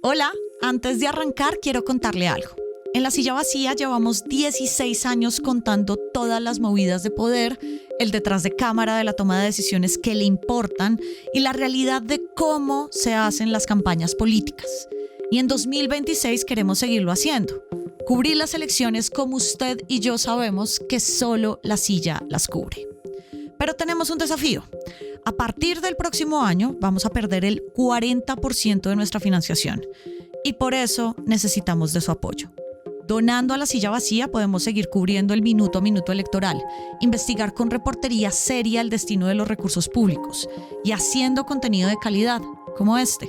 Hola, antes de arrancar quiero contarle algo. En La Silla Vacía llevamos 16 años contando todas las movidas de poder, el detrás de cámara de la toma de decisiones que le importan y la realidad de cómo se hacen las campañas políticas. Y en 2026 queremos seguirlo haciendo. Cubrir las elecciones como usted y yo sabemos que solo La Silla las cubre. Pero tenemos un desafío. A partir del próximo año vamos a perder el 40% de nuestra financiación y por eso necesitamos de su apoyo. Donando a La Silla Vacía podemos seguir cubriendo el minuto a minuto electoral, investigar con reportería seria el destino de los recursos públicos y haciendo contenido de calidad, como este.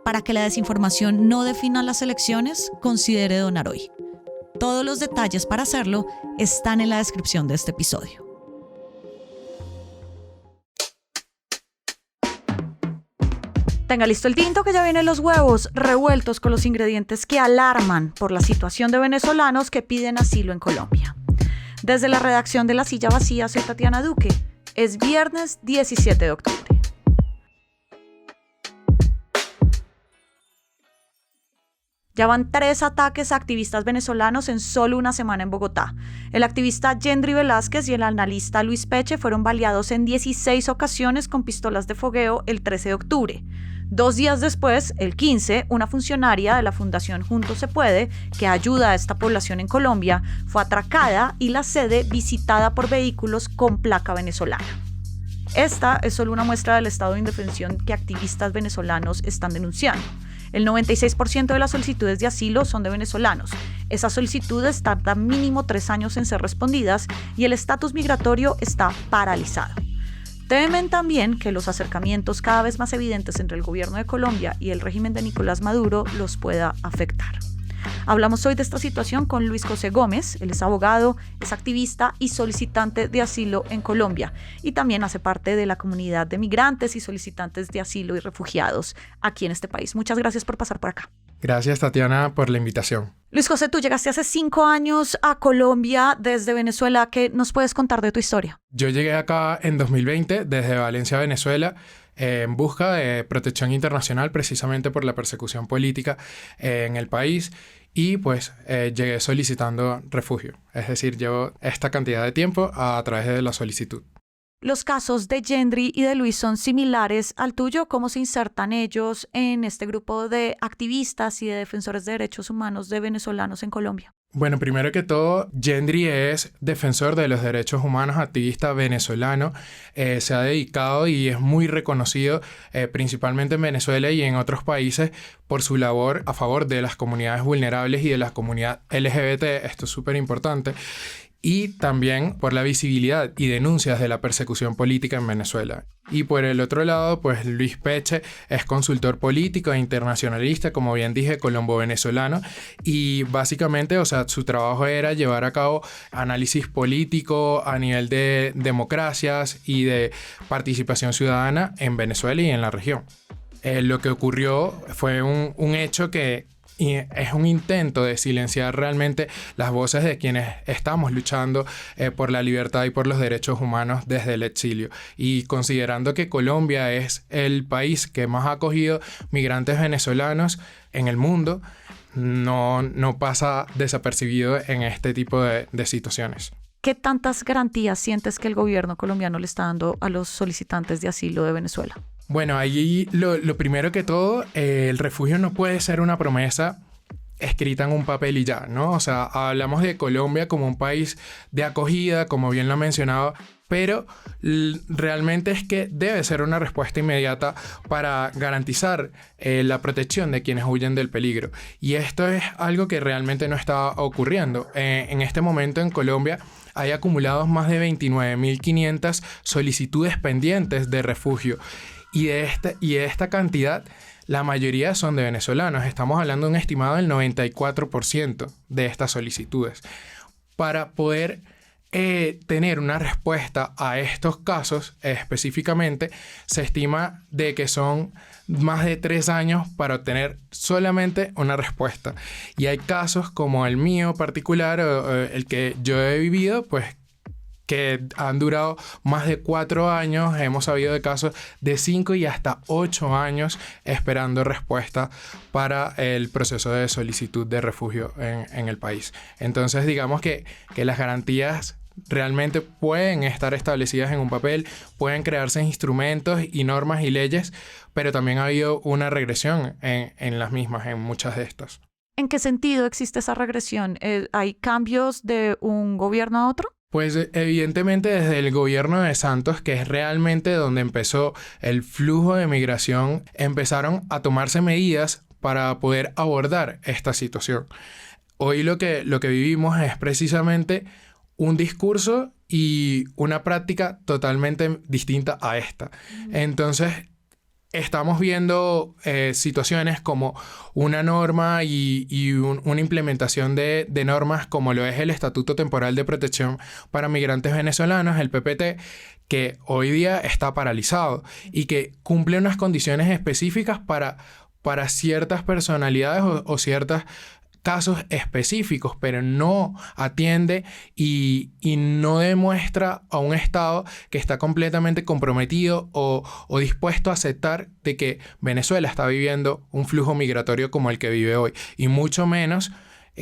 Para que la desinformación no defina las elecciones, considere donar hoy. Todos los detalles para hacerlo están en la descripción de este episodio. Tenga listo el tinto que ya vienen los huevos revueltos con los ingredientes que alarman por la situación de venezolanos que piden asilo en Colombia. Desde la redacción de La Silla Vacía soy Tatiana Duque. Es viernes 17 de octubre. Ya van 3 ataques a activistas venezolanos en solo una semana en Bogotá. El activista Yendri Velázquez y el analista Luis Peche fueron baleados en 16 ocasiones con pistolas de fogueo el 13 de octubre. 2 días después, el 15, una funcionaria de la Fundación Juntos Se Puede, que ayuda a esta población en Colombia, fue atracada y la sede visitada por vehículos con placa venezolana. Esta es solo una muestra del estado de indefensión que activistas venezolanos están denunciando. El 96% de las solicitudes de asilo son de venezolanos. Esas solicitudes tardan mínimo 3 años en ser respondidas y el estatus migratorio está paralizado. Temen también que los acercamientos cada vez más evidentes entre el gobierno de Colombia y el régimen de Nicolás Maduro los pueda afectar. Hablamos hoy de esta situación con Luis José Gómez. Él es abogado, es activista y solicitante de asilo en Colombia y también hace parte de la comunidad de migrantes y solicitantes de asilo y refugiados aquí en este país. Muchas gracias por pasar por acá. Gracias, Tatiana, por la invitación. Luis José, tú llegaste hace 5 años a Colombia desde Venezuela. ¿Qué nos puedes contar de tu historia? Yo llegué acá en 2020 desde Valencia, Venezuela, en busca de protección internacional precisamente por la persecución política en el país y pues llegué solicitando refugio. Es decir, llevo esta cantidad de tiempo a través de la solicitud. Los casos de Yendri y de Luis son similares al tuyo. ¿Cómo se insertan ellos en este grupo de activistas y de defensores de derechos humanos de venezolanos en Colombia? Bueno, primero que todo, Yendri es defensor de los derechos humanos, activista venezolano. Se ha dedicado y es muy reconocido principalmente en Venezuela y en otros países por su labor a favor de las comunidades vulnerables y de la comunidad LGBT. Esto es súper importante. Y también por la visibilidad y denuncias de la persecución política en Venezuela. Y por el otro lado, pues Luis Peche es consultor político e internacionalista, como bien dije, colombo-venezolano, y básicamente, o sea, su trabajo era llevar a cabo análisis político a nivel de democracias y de participación ciudadana en Venezuela y en la región. Lo que ocurrió fue un hecho que es un intento de silenciar realmente las voces de quienes estamos luchando por la libertad y por los derechos humanos desde el exilio. Y considerando que Colombia es el país que más ha acogido migrantes venezolanos en el mundo, no pasa desapercibido en este tipo de situaciones. ¿Qué tantas garantías sientes que el gobierno colombiano le está dando a los solicitantes de asilo de Venezuela? Bueno, ahí lo primero que todo, el refugio no puede ser una promesa escrita en un papel y ya, ¿no? O sea, hablamos de Colombia como un país de acogida, como bien lo he mencionado, pero realmente es que debe ser una respuesta inmediata para garantizar la protección de quienes huyen del peligro. Y esto es algo que realmente no está ocurriendo. En este momento en Colombia hay acumulados más de 29.500 solicitudes pendientes de refugio. Y de esta cantidad, la mayoría son de venezolanos. Estamos hablando de un estimado del 94% de estas solicitudes. Para poder tener una respuesta a estos casos específicamente, se estima de que son más de 3 años para obtener solamente una respuesta. Y hay casos como el mío particular, el que yo he vivido, pues que han durado más de 4 años. Hemos sabido de casos de 5 y hasta 8 años esperando respuesta para el proceso de solicitud de refugio en el país. Entonces, digamos que las garantías realmente pueden estar establecidas en un papel, pueden crearse instrumentos y normas y leyes, pero también ha habido una regresión en las mismas, en muchas de estas. ¿En qué sentido existe esa regresión? ¿Hay cambios de un gobierno a otro? Pues evidentemente desde el gobierno de Santos, que es realmente donde empezó el flujo de migración, empezaron a tomarse medidas para poder abordar esta situación. Hoy lo que vivimos es precisamente un discurso y una práctica totalmente distinta a esta. Entonces, estamos viendo situaciones como una norma y una implementación de normas como lo es el Estatuto Temporal de Protección para Migrantes Venezolanos, el PPT, que hoy día está paralizado y que cumple unas condiciones específicas para ciertas personalidades o ciertos casos específicos, pero no atiende y no demuestra a un Estado que está completamente comprometido o dispuesto a aceptar de que Venezuela está viviendo un flujo migratorio como el que vive hoy, y mucho menos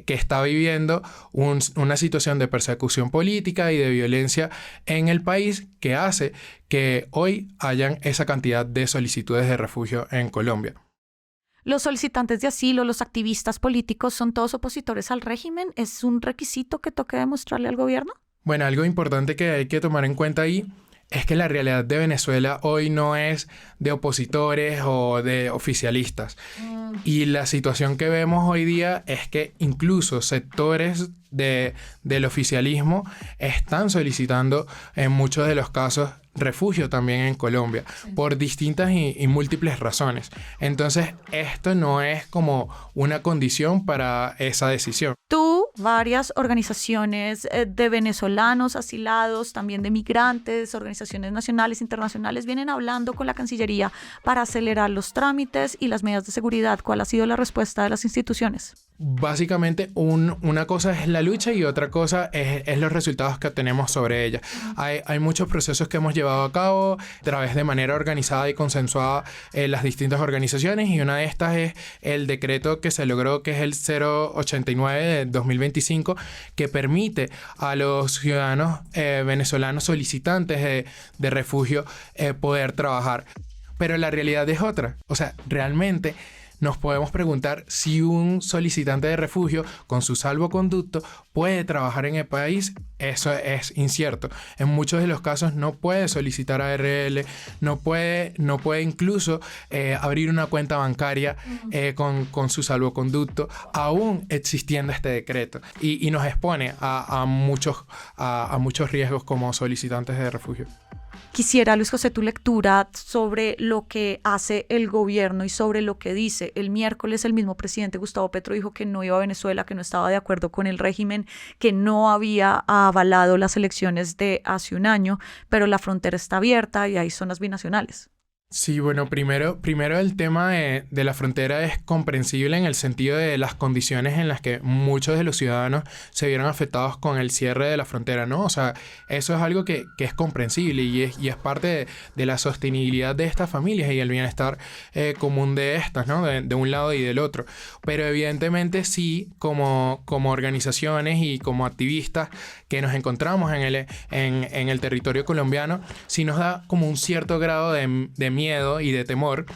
que está viviendo una situación de persecución política y de violencia en el país que hace que hoy hayan esa cantidad de solicitudes de refugio en Colombia. ¿Los solicitantes de asilo, los activistas políticos, son todos opositores al régimen? ¿Es un requisito que toque demostrarle al gobierno? Bueno, algo importante que hay que tomar en cuenta ahí es que la realidad de Venezuela hoy no es de opositores o de oficialistas. Y la situación que vemos hoy día es que incluso sectores del oficialismo están solicitando en muchos de los casos refugio también en Colombia, por distintas y múltiples razones. Entonces, esto no es como una condición para esa decisión. Tú, varias organizaciones de venezolanos asilados, también de migrantes, organizaciones nacionales, internacionales, vienen hablando con la Cancillería para acelerar los trámites y las medidas de seguridad. ¿Cuál ha sido la respuesta de las instituciones? Básicamente, una cosa es la lucha y otra cosa es los resultados que obtenemos sobre ella. Hay muchos procesos que hemos llevado a cabo a través de manera organizada y consensuada las distintas organizaciones, y una de estas es el decreto que se logró, que es el 089 de 2025, que permite a los ciudadanos venezolanos solicitantes de refugio poder trabajar. Pero la realidad es otra. O sea, realmente nos podemos preguntar si un solicitante de refugio con su salvoconducto puede trabajar en el país. Eso es incierto. En muchos de los casos no puede solicitar ARL, no puede incluso abrir una cuenta bancaria con su salvoconducto, aún existiendo este decreto. Y nos expone a muchos riesgos como solicitantes de refugio. Quisiera, Luis José, tu lectura sobre lo que hace el gobierno y sobre lo que dice. El miércoles el mismo presidente Gustavo Petro dijo que no iba a Venezuela, que no estaba de acuerdo con el régimen, que no había avalado las elecciones de hace un año, pero la frontera está abierta y hay zonas binacionales. Sí, bueno, primero el tema de la frontera es comprensible en el sentido de las condiciones en las que muchos de los ciudadanos se vieron afectados con el cierre de la frontera, ¿no? O sea, eso es algo que es comprensible y es parte de la sostenibilidad de estas familias y el bienestar común de estas, ¿no? De un lado y del otro. Pero evidentemente sí, como organizaciones y como activistas que nos encontramos en el territorio colombiano, sí nos da como un cierto grado de miedo y de temor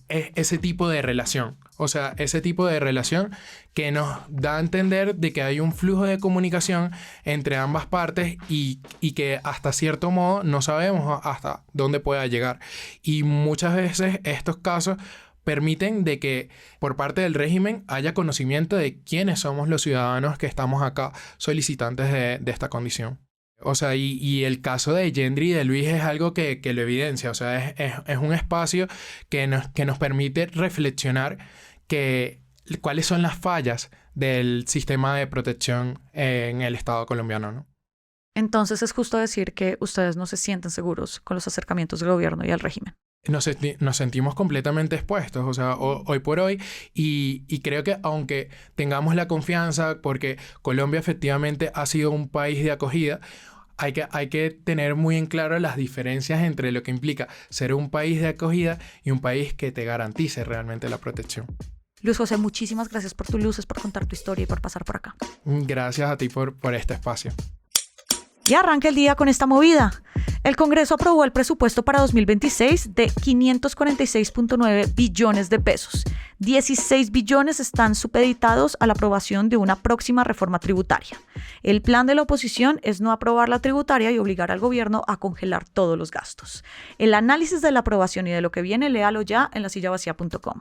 ese tipo de relación. O sea, ese tipo de relación que nos da a entender de que hay un flujo de comunicación entre ambas partes y que hasta cierto modo no sabemos hasta dónde pueda llegar. Y muchas veces estos casos permiten de que por parte del régimen haya conocimiento de quiénes somos los ciudadanos que estamos acá solicitantes de esta condición. O sea, y el caso de Yendri y de Luis es algo que lo evidencia. O sea, es un espacio que nos permite reflexionar cuáles son las fallas del sistema de protección en el Estado colombiano, ¿no? Entonces es justo decir que ustedes no se sienten seguros con los acercamientos del gobierno y al régimen. Nos sentimos completamente expuestos, o sea, hoy por hoy, y creo que aunque tengamos la confianza, porque Colombia efectivamente ha sido un país de acogida, Hay que tener muy en claro las diferencias entre lo que implica ser un país de acogida y un país que te garantice realmente la protección. Luis José, muchísimas gracias por tus luces, por contar tu historia y por pasar por acá. Gracias a ti por este espacio. Y arranca el día con esta movida. El Congreso aprobó el presupuesto para 2026 de 546.9 billones de pesos. 16 billones están supeditados a la aprobación de una próxima reforma tributaria. El plan de la oposición es no aprobar la tributaria y obligar al gobierno a congelar todos los gastos. El análisis de la aprobación y de lo que viene, léalo ya en lasillavacía.com.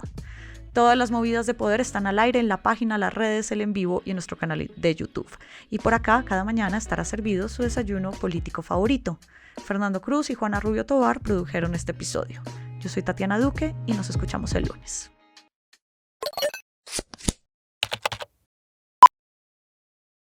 Todas las movidas de poder están al aire en la página, las redes, el en vivo y en nuestro canal de YouTube. Y por acá, cada mañana estará servido su desayuno político favorito. Fernando Cruz y Juana Rubio Tovar produjeron este episodio. Yo soy Tatiana Duque y nos escuchamos el lunes.